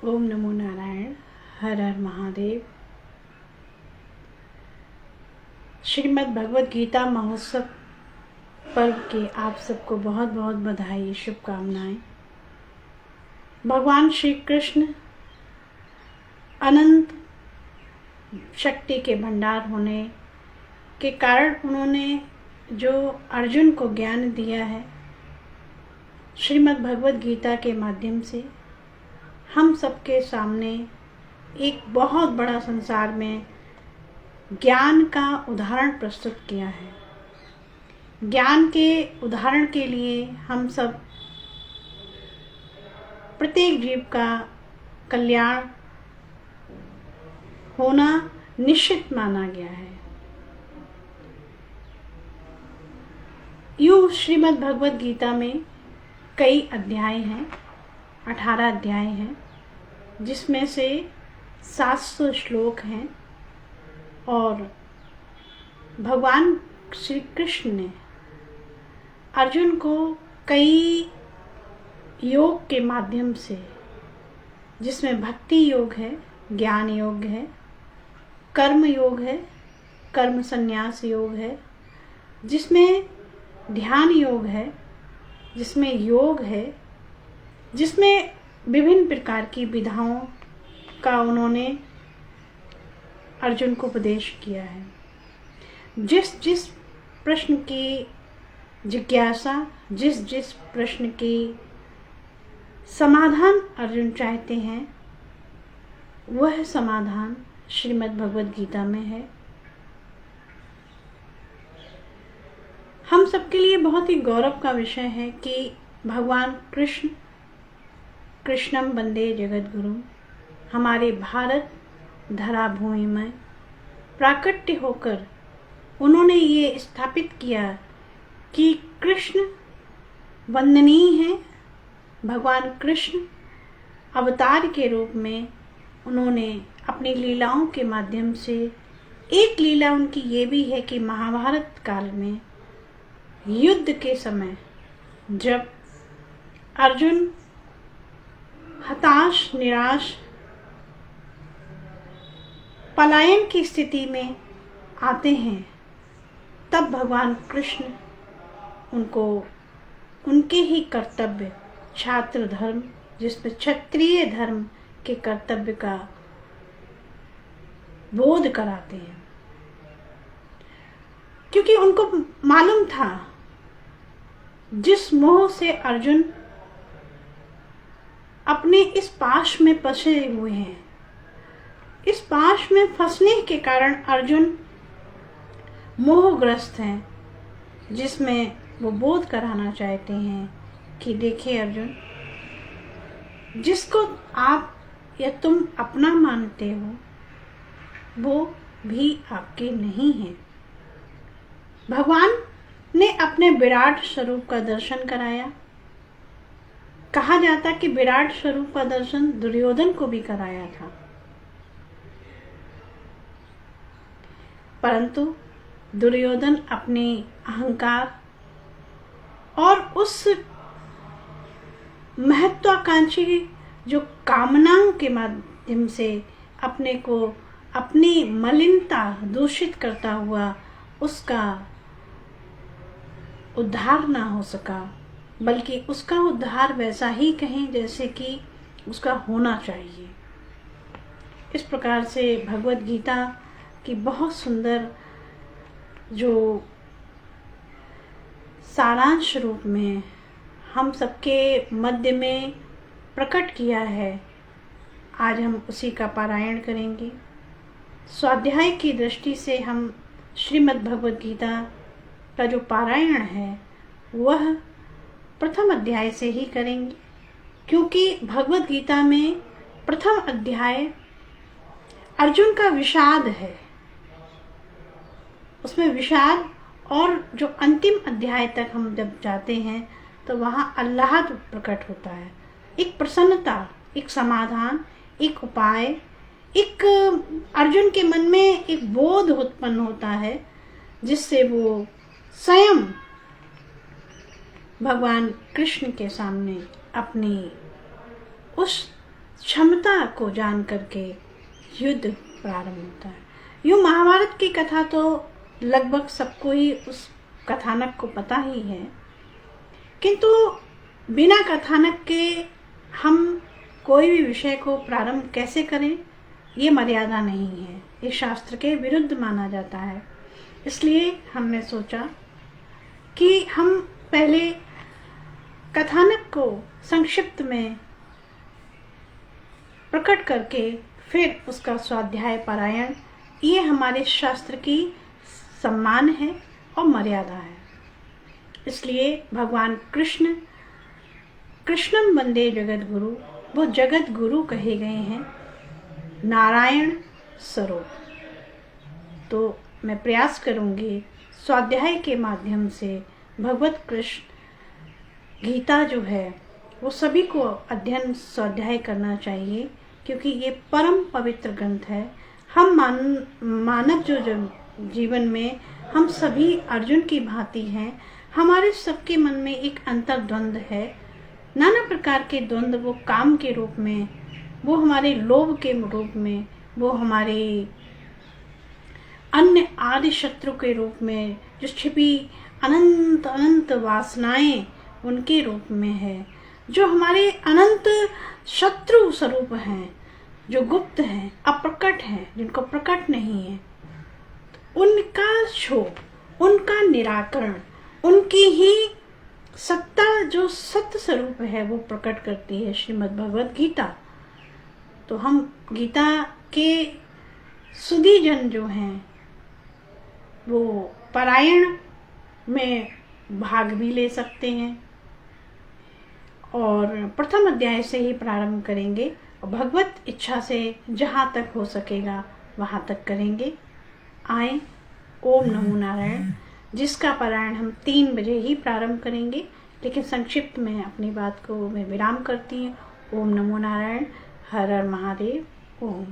ओम नमो नारायण। हर हर महादेव। श्रीमद् भगवद गीता महोत्सव पर्व के आप सबको बहुत बहुत बधाई, शुभकामनाएं। भगवान श्री कृष्ण अनंत शक्ति के भंडार होने के कारण उन्होंने जो अर्जुन को ज्ञान दिया है, श्रीमद् भगवद गीता के माध्यम से हम सबके सामने एक बहुत बड़ा संसार में ज्ञान का उदाहरण प्रस्तुत किया है। ज्ञान के उदाहरण के लिए हम सब प्रत्येक जीव का कल्याण होना निश्चित माना गया है। यूँ श्रीमद् भगवद गीता में कई अध्याय हैं, 18 अध्याय हैं, जिसमें से 700 श्लोक हैं और भगवान श्री कृष्ण ने अर्जुन को कई योग के माध्यम से, जिसमें भक्ति योग है, ज्ञान योग है, कर्म योग है, कर्म संन्यास योग है, जिसमें ध्यान योग है, जिसमें योग है, जिसमें विभिन्न प्रकार की विधाओं का उन्होंने अर्जुन को उपदेश किया है। जिस जिस प्रश्न की जिज्ञासा, जिस जिस प्रश्न की समाधान अर्जुन चाहते हैं, वह समाधान श्रीमद् भगवद गीता में है। हम सबके लिए बहुत ही गौरव का विषय है कि भगवान कृष्ण, कृष्णम वंदे जगद्गुरु, हमारे भारत धरा भूमि में प्राकट्य होकर उन्होंने ये स्थापित किया कि कृष्ण वंदनीय है। भगवान कृष्ण अवतार के रूप में उन्होंने अपनी लीलाओं के माध्यम से, एक लीला उनकी ये भी है कि महाभारत काल में युद्ध के समय जब अर्जुन हताश, निराश, पलायन की स्थिति में आते हैं, तब भगवान कृष्ण उनको उनके ही कर्तव्य, छात्र धर्म, जिसमें क्षत्रिय धर्म के कर्तव्य का बोध कराते हैं, क्योंकि उनको मालूम था जिस मोह से अर्जुन अपने इस पाश में फंसे हुए हैं, इस पाश में फंसने के कारण अर्जुन मोहग्रस्त हैं, जिसमें वो बोध कराना चाहते हैं कि देखिए अर्जुन, जिसको आप या तुम अपना मानते हो, वो भी आपके नहीं है। भगवान ने अपने विराट स्वरूप का दर्शन कराया। कहा जाता कि विराट स्वरूप का दर्शन दुर्योधन को भी कराया था, परंतु दुर्योधन अपने अहंकार और उस महत्वाकांक्षी जो कामनाओं के माध्यम से अपने को, अपनी मलिनता दूषित करता हुआ उसका उद्धार ना हो सका, बल्कि उसका उद्धार वैसा ही कहें जैसे कि उसका होना चाहिए। इस प्रकार से भगवद गीता की बहुत सुंदर जो सारांश रूप में हम सबके मध्य में प्रकट किया है, आज हम उसी का पारायण करेंगे। स्वाध्याय की दृष्टि से हम श्रीमद् भगवद गीता का जो पारायण है वह प्रथम अध्याय से ही करेंगे, क्योंकि भगवद गीता में प्रथम अध्याय अर्जुन का विषाद है, उसमें विषाद, और जो अंतिम अध्याय तक हम जब जाते हैं तो वहाँ आह्लाद प्रकट होता है, एक प्रसन्नता, एक समाधान, एक उपाय, एक अर्जुन के मन में एक बोध उत्पन्न होता है, जिससे वो स्वयं भगवान कृष्ण के सामने अपनी उस क्षमता को जान करके युद्ध प्रारंभ होता है। यूँ महाभारत की कथा तो लगभग सबको ही उस कथानक को पता ही है, किंतु बिना कथानक के हम कोई भी विषय को प्रारंभ कैसे करें, ये मर्यादा नहीं है, ये शास्त्र के विरुद्ध माना जाता है। इसलिए हमने सोचा कि हम पहले कथानक को संक्षिप्त में प्रकट करके फिर उसका स्वाध्याय पारायण, ये हमारे शास्त्र की सम्मान है और मर्यादा है। इसलिए भगवान कृष्णम वंदे जगत गुरु, वो जगत गुरु कहे गए हैं, नारायण स्वरूप। तो मैं प्रयास करूंगी स्वाध्याय के माध्यम से भगवत कृष्ण गीता जो है वो सभी को अध्ययन स्वाध्याय करना चाहिए, क्योंकि ये परम पवित्र ग्रंथ है। हम मानव जो जीवन में हम सभी अर्जुन की भांति हैं। हमारे सबके मन में एक अंतर्द्वंद है, नाना प्रकार के द्वंद्व, वो काम के रूप में, वो हमारे लोभ के रूप में, वो हमारे अन्य आदि शत्रु के रूप में, जो छिपी अनंत अनंत वासनाएं उनके रूप में है, जो हमारे अनंत शत्रु स्वरूप हैं, जो गुप्त हैं, अप्रकट हैं, जिनको प्रकट नहीं है, उनका क्षोभ, उनका निराकरण, उनकी ही सत्ता जो सत्य स्वरूप है वो प्रकट करती है श्रीमद् भगवत गीता। तो हम गीता के सुधी जन जो हैं वो पारायण में भाग भी ले सकते हैं और प्रथम अध्याय से ही प्रारंभ करेंगे और भगवत इच्छा से जहाँ तक हो सकेगा वहाँ तक करेंगे। आए, ओम नमो नारायण, जिसका पारायण हम 3 बजे ही प्रारंभ करेंगे, लेकिन संक्षिप्त में अपनी बात को मैं विराम करती हूँ। ओम नमो नारायण, हर हर महादेव, ओम।